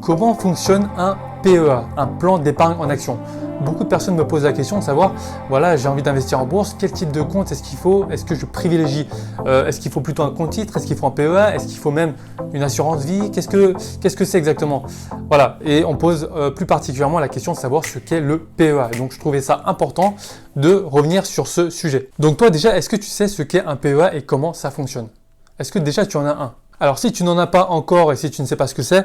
Comment fonctionne un PEA, un plan d'épargne en action? Beaucoup de personnes me posent la question de savoir, voilà, j'ai envie d'investir en bourse, quel type de compte est-ce qu'il faut? Est-ce que je privilégie? Est-ce qu'il faut plutôt un compte titre? Est-ce qu'il faut un PEA? Est-ce qu'il faut même une assurance vie? Qu'est-ce que c'est exactement? Voilà, et on pose plus particulièrement la question de savoir ce qu'est le PEA. Et donc je trouvais ça important de revenir sur ce sujet. Donc toi déjà, est-ce que tu sais ce qu'est un PEA et comment ça fonctionne? Est-ce que déjà tu en as un? Alors si tu n'en as pas encore et si tu ne sais pas ce que c'est,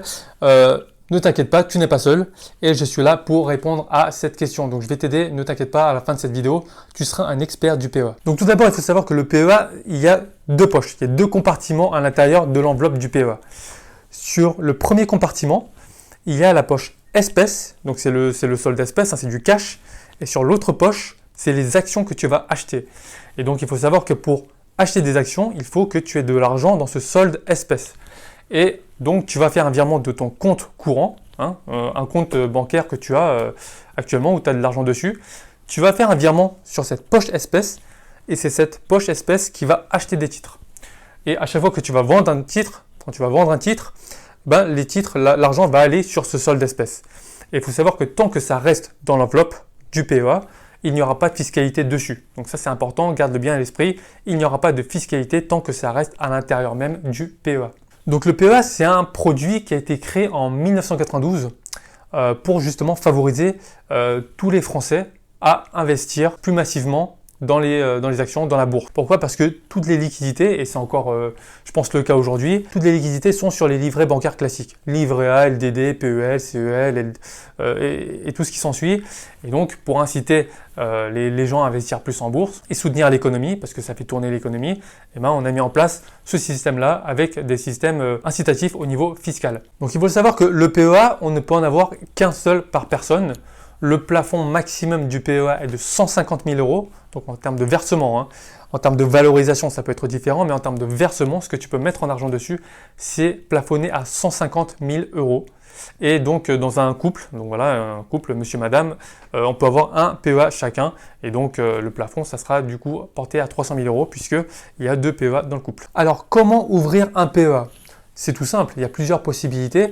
ne t'inquiète pas, tu n'es pas seul et je suis là pour répondre à cette question. Donc je vais t'aider, ne t'inquiète pas, à la fin de cette vidéo, tu seras un expert du PEA. Donc tout d'abord, il faut savoir que le PEA, il y a deux poches, il y a deux compartiments à l'intérieur de l'enveloppe du PEA. Sur le premier compartiment, il y a la poche espèces, donc c'est le solde espèces, c'est du cash. Et sur l'autre poche, c'est les actions que tu vas acheter. Et donc il faut savoir que pour acheter des actions, il faut que tu aies de l'argent dans ce solde espèces. Et donc, tu vas faire un virement de ton compte courant, un compte bancaire que tu as actuellement où tu as de l'argent dessus. Tu vas faire un virement sur cette poche espèces et c'est cette poche espèces qui va acheter des titres. Et à chaque fois que tu vas vendre un titre, quand tu vas vendre un titre, les titres, l'argent va aller sur ce solde espèces. Et il faut savoir que tant que ça reste dans l'enveloppe du PEA, il n'y aura pas de fiscalité dessus. Donc ça c'est important, garde-le bien à l'esprit, il n'y aura pas de fiscalité tant que ça reste à l'intérieur même du PEA. Donc le PEA c'est un produit qui a été créé en 1992 pour justement favoriser tous les Français à investir plus massivement dans les actions, dans la bourse. Pourquoi? Parce que toutes les liquidités, et c'est encore je pense le cas aujourd'hui, toutes les liquidités sont sur les livrets bancaires classiques. Livret A, LDD, PEL, CEL et tout ce qui s'ensuit. Et donc pour inciter les gens à investir plus en bourse et soutenir l'économie, parce que ça fait tourner l'économie, on a mis en place ce système-là avec des systèmes incitatifs au niveau fiscal. Donc il faut savoir que le PEA, on ne peut en avoir qu'un seul par personne. Le plafond maximum du PEA est de 150 000 €. Donc en termes de versement, en termes de valorisation, ça peut être différent, mais en termes de versement, ce que tu peux mettre en argent dessus, c'est plafonné à 150 000 €. Et donc dans un couple, donc voilà, un couple, monsieur, madame, on peut avoir un PEA chacun. Et donc le plafond, ça sera du coup porté à 300 000 € puisqu'il y a deux PEA dans le couple. Alors comment ouvrir un PEA? C'est tout simple, il y a plusieurs possibilités.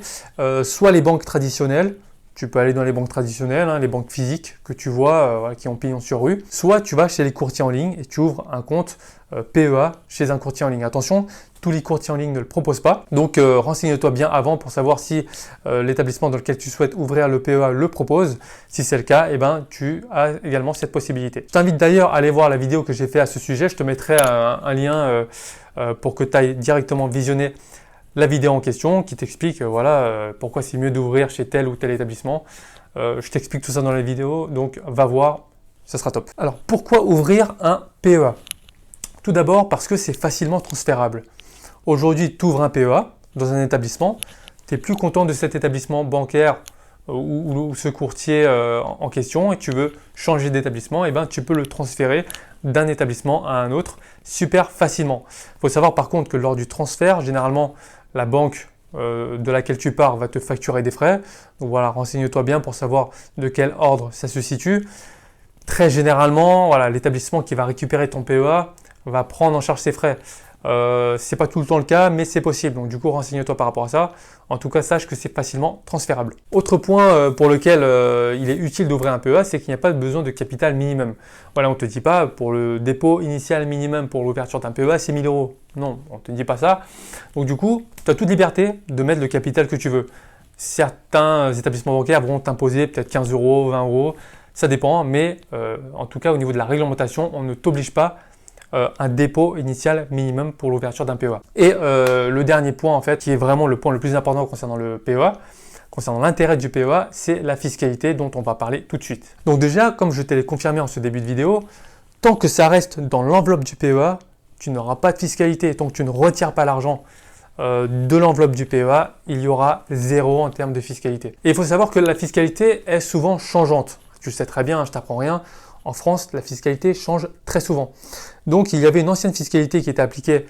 Soit les banques traditionnelles. Tu peux aller dans les banques traditionnelles, les banques physiques que tu vois qui ont pignon sur rue. Soit tu vas chez les courtiers en ligne et tu ouvres un compte PEA chez un courtier en ligne. Attention, tous les courtiers en ligne ne le proposent pas. Donc renseigne-toi bien avant pour savoir si l'établissement dans lequel tu souhaites ouvrir le PEA le propose. Si c'est le cas, tu as également cette possibilité. Je t'invite d'ailleurs à aller voir la vidéo que j'ai fait à ce sujet. Je te mettrai un lien pour que tu ailles directement visionner la vidéo en question qui t'explique pourquoi c'est mieux d'ouvrir chez tel ou tel établissement. Je t'explique tout ça dans la vidéo, donc va voir, ça sera top. Alors pourquoi ouvrir un PEA? Tout d'abord parce que c'est facilement transférable. Aujourd'hui, tu ouvres un PEA dans un établissement, tu es plus content de cet établissement bancaire ou ce courtier en question et tu veux changer d'établissement, tu peux le transférer d'un établissement à un autre super facilement. Il faut savoir par contre que lors du transfert, généralement, la banque de laquelle tu pars va te facturer des frais. Donc voilà, renseigne-toi bien pour savoir de quel ordre ça se situe. Très généralement, l'établissement qui va récupérer ton PEA va prendre en charge ses frais. C'est pas tout le temps le cas, mais c'est possible. Donc du coup, renseigne-toi par rapport à ça. En tout cas, sache que c'est facilement transférable. Autre point pour lequel il est utile d'ouvrir un PEA, c'est qu'il n'y a pas besoin de capital minimum. Voilà, on ne te dit pas pour le dépôt initial minimum pour l'ouverture d'un PEA, c'est 1 000 €. Non, on ne te dit pas ça. Donc du coup, tu as toute liberté de mettre le capital que tu veux. Certains établissements bancaires vont t'imposer peut-être 15 €, 20 €. Ça dépend, mais en tout cas, au niveau de la réglementation, on ne t'oblige pas un dépôt initial minimum pour l'ouverture d'un PEA. Et le dernier point en fait, qui est vraiment le point le plus important concernant le PEA, concernant l'intérêt du PEA, c'est la fiscalité dont on va parler tout de suite. Donc déjà, comme je te l'ai confirmé en ce début de vidéo, tant que ça reste dans l'enveloppe du PEA, tu n'auras pas de fiscalité. Tant que tu ne retires pas l'argent de l'enveloppe du PEA, il y aura 0 en termes de fiscalité. Et il faut savoir que la fiscalité est souvent changeante. Tu le sais très bien, je t'apprends rien. En France, la fiscalité change très souvent. Donc, il y avait une ancienne fiscalité qui était appliquée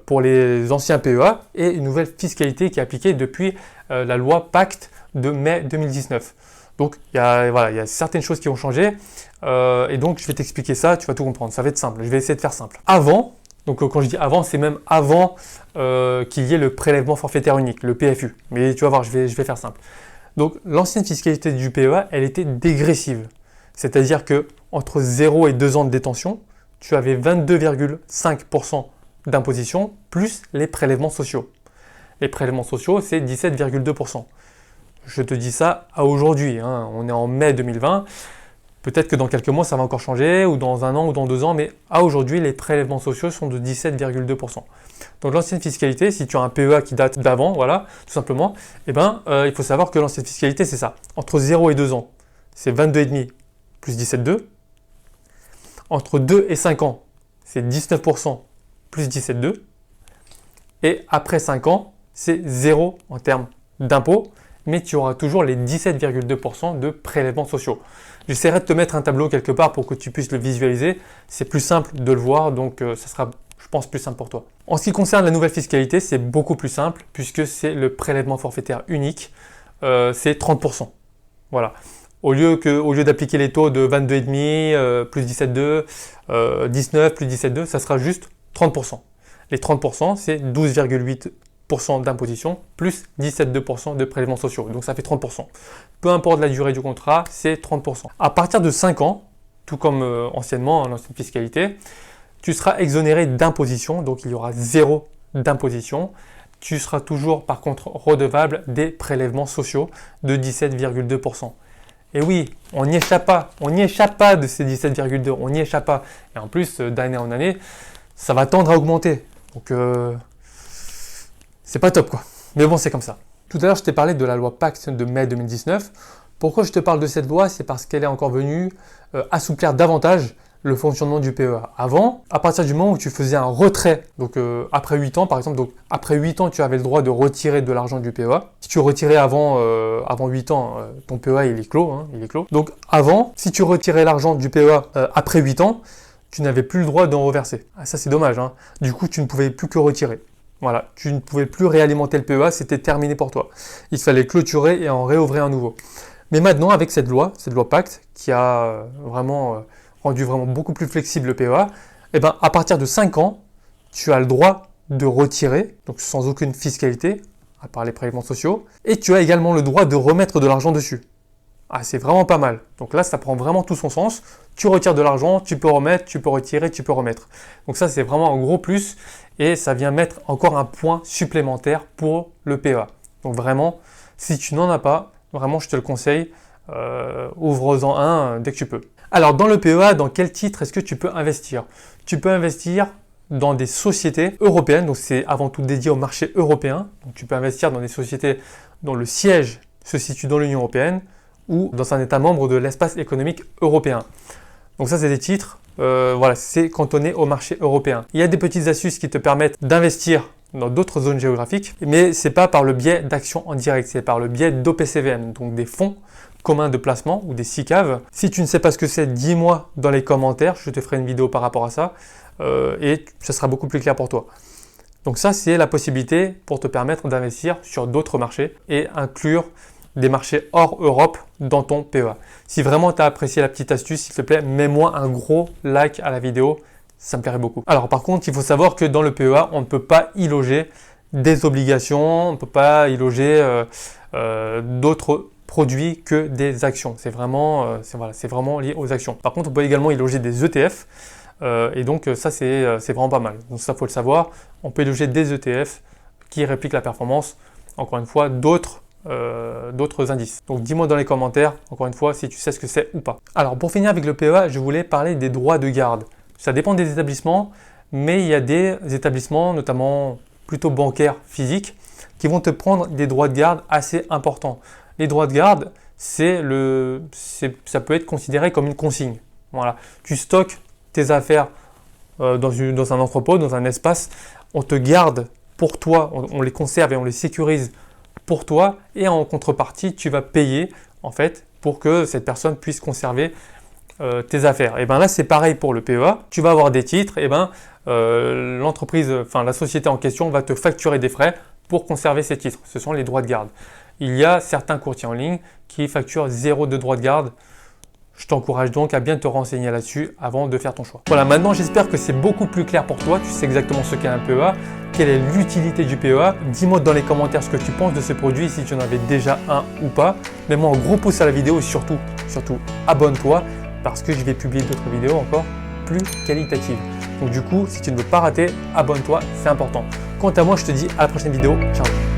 pour les anciens PEA et une nouvelle fiscalité qui est appliquée depuis la loi Pacte de mai 2019. Donc, il y a certaines choses qui ont changé et donc, je vais t'expliquer ça, tu vas tout comprendre. Ça va être simple, je vais essayer de faire simple. Avant, Donc quand je dis avant, c'est même avant qu'il y ait le prélèvement forfaitaire unique, le PFU. Mais tu vas voir, je vais faire simple. Donc l'ancienne fiscalité du PEA, elle était dégressive. C'est-à-dire que entre 0 et 2 ans de détention, tu avais 22,5% d'imposition plus les prélèvements sociaux. Les prélèvements sociaux, c'est 17,2%. Je te dis ça à aujourd'hui, hein. On est en mai 2020. Peut-être que dans quelques mois, ça va encore changer, ou dans 1 an, ou dans 2 ans, mais à aujourd'hui, les prélèvements sociaux sont de 17,2%. Donc l'ancienne fiscalité, si tu as un PEA qui date d'avant, voilà, tout simplement, il faut savoir que l'ancienne fiscalité, c'est ça. Entre 0 et 2 ans, c'est 22,5 plus 17,2. Entre 2 et 5 ans, c'est 19% plus 17,2. Et après 5 ans, c'est 0 en termes d'impôt, mais tu auras toujours les 17,2% de prélèvements sociaux. J'essaierai de te mettre un tableau quelque part pour que tu puisses le visualiser. C'est plus simple de le voir, donc ça sera, je pense, plus simple pour toi. En ce qui concerne la nouvelle fiscalité, c'est beaucoup plus simple puisque c'est le prélèvement forfaitaire unique, c'est 30%. Voilà. Au lieu d'appliquer les taux de 22,5 plus 17,2, 19 plus 17,2, ça sera juste 30%. Les 30%, c'est 12,8% d'imposition plus 17,2% de prélèvements sociaux. Donc ça fait 30%. Peu importe la durée du contrat, c'est 30%. À partir de 5 ans, tout comme anciennement, en ancienne fiscalité, tu seras exonéré d'imposition, donc il y aura 0 d'imposition. Tu seras toujours par contre redevable des prélèvements sociaux de 17,2%. Et oui, on n'y échappe pas de ces 17,2, on n'y échappe pas. Et en plus, d'année en année, ça va tendre à augmenter. Donc, c'est pas top quoi. Mais bon, c'est comme ça. Tout à l'heure, je t'ai parlé de la loi Pacte de mai 2019. Pourquoi je te parle de cette loi? C'est parce qu'elle est encore venue assouplir davantage le fonctionnement du PEA. Avant, à partir du moment où tu faisais un retrait, donc après 8 ans par exemple, donc après 8 ans, tu avais le droit de retirer de l'argent du PEA. Si tu retirais avant 8 ans, ton PEA il est clos, hein, il est clos. Donc avant, si tu retirais l'argent du PEA après 8 ans, tu n'avais plus le droit d'en reverser. Ah, ça c'est dommage, hein. Du coup, tu ne pouvais plus que retirer. Voilà, tu ne pouvais plus réalimenter le PEA, c'était terminé pour toi. Il fallait clôturer et en réouvrir un nouveau. Mais maintenant, avec cette loi Pacte, qui a rendu vraiment beaucoup plus flexible le PEA, à partir de 5 ans, tu as le droit de retirer, donc sans aucune fiscalité, à part les prélèvements sociaux, et tu as également le droit de remettre de l'argent dessus. Ah, c'est vraiment pas mal. Donc là, ça prend vraiment tout son sens. Tu retires de l'argent, tu peux remettre, tu peux retirer, tu peux remettre. Donc ça, c'est vraiment un gros plus et ça vient mettre encore un point supplémentaire pour le PEA. Donc vraiment, si tu n'en as pas, vraiment, je te le conseille, ouvre-en un dès que tu peux. Alors, dans le PEA, dans quel titre est-ce que tu peux investir? Tu peux investir dans des sociétés européennes, donc c'est avant tout dédié au marché européen. Donc tu peux investir dans des sociétés dont le siège se situe dans l'Union européenne, ou dans un État membre de l'espace économique européen. Donc ça, c'est des titres, c'est cantonné au marché européen. Il y a des petites astuces qui te permettent d'investir dans d'autres zones géographiques, mais ce n'est pas par le biais d'actions en direct, c'est par le biais d'OPCVM, donc des fonds communs de placement ou des SICAV. Si tu ne sais pas ce que c'est, dis-moi dans les commentaires, je te ferai une vidéo par rapport à ça, et ça sera beaucoup plus clair pour toi. Donc ça, c'est la possibilité pour te permettre d'investir sur d'autres marchés et inclure des marchés hors Europe dans ton PEA. Si vraiment tu as apprécié la petite astuce, s'il te plaît, mets-moi un gros like à la vidéo, ça me plairait beaucoup. Alors par contre, il faut savoir que dans le PEA, on ne peut pas y loger des obligations, on ne peut pas y loger d'autres produits que des actions. C'est vraiment lié aux actions. Par contre, on peut également y loger des ETF et donc ça c'est vraiment pas mal. Donc ça, faut le savoir, on peut y loger des ETF qui répliquent la performance, encore une fois, d'autres indices. Donc dis-moi dans les commentaires, encore une fois, si tu sais ce que c'est ou pas. Alors pour finir avec le PEA, je voulais parler des droits de garde. Ça dépend des établissements, mais il y a des établissements, notamment plutôt bancaires, physiques, qui vont te prendre des droits de garde assez importants. Les droits de garde, ça peut être considéré comme une consigne. Voilà. Tu stockes tes affaires dans un entrepôt, dans un espace, on te garde pour toi, on les conserve et on les sécurise pour toi, et en contrepartie, tu vas payer en fait pour que cette personne puisse conserver tes affaires. Et bien là, c'est pareil pour le PEA. Tu vas avoir des titres, et la société en question va te facturer des frais pour conserver ces titres. Ce sont les droits de garde. Il y a certains courtiers en ligne qui facturent 0 de droits de garde. Je t'encourage donc à bien te renseigner là-dessus avant de faire ton choix. Voilà, maintenant j'espère que c'est beaucoup plus clair pour toi. Tu sais exactement ce qu'est un PEA, quelle est l'utilité du PEA. Dis-moi dans les commentaires ce que tu penses de ce produit, si tu en avais déjà un ou pas. Mets-moi un gros pouce à la vidéo et surtout, abonne-toi parce que je vais publier d'autres vidéos encore plus qualitatives. Donc du coup, si tu ne veux pas rater, abonne-toi, c'est important. Quant à moi, je te dis à la prochaine vidéo. Ciao.